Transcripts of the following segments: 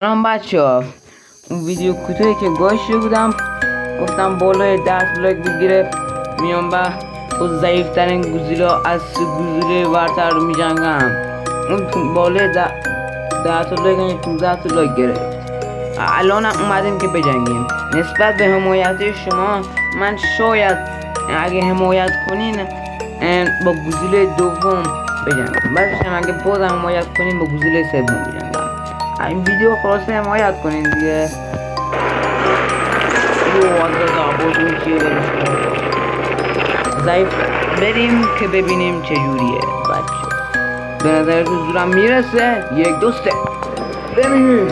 سلام بچه ها، اون ویدیو کوتاهی که گذاشته بودم گفتم بالای 10 لایک بگیره میام با ضعیفترین گوزیلا از گوزیله برتر رو میجنگم. اون بالای 10 تا لایک یعنی 15 تا لایک گرفت. الان اومدیم که بجنگیم. نسبت به حمایت شما من شاید اگه حمایت کنین با گوزیله دوم بجنگم، بعدش هم اگه بازم حمایت کنین با گوزیله سوم بجنگم. این ویدیو خلاصه حمایت کنین دیگه. بازون چیه ضعیف بریم که ببینیم چجوریه بچه. به نظرتون زورم میرسه؟ 1 2 3 بریم.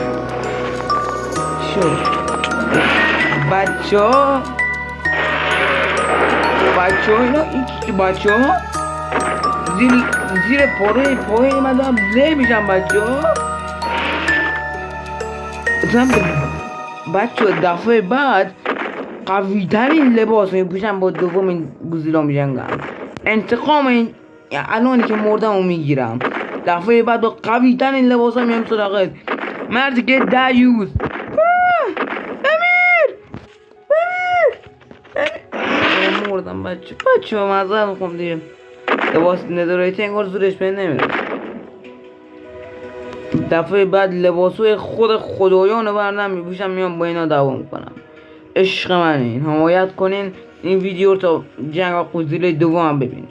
شو بچه ها اینا این بچه ها زیر پاره من دارم له میشم بچه ها. بچه دفعه بعد قوی ترین لباس میپوشم با دومین گوزیلا میجنگم. انتقام این الانی که مردم رو میگیرم. دفعه بعد با قوی ترین لباس ها میام سراغت مردی که دیوز. مردم بچه ها مزه میخوام دیگه. لباس ندارایتی انگار زورش به نمیره. دفعه بعد لباسوی خود خدایان رو بردم میپوشم میام با اینا دعوا میکنم. عشق منین، حمایت کنین این ویدیو رو تا جنگ گوزیلا دوم ببینید.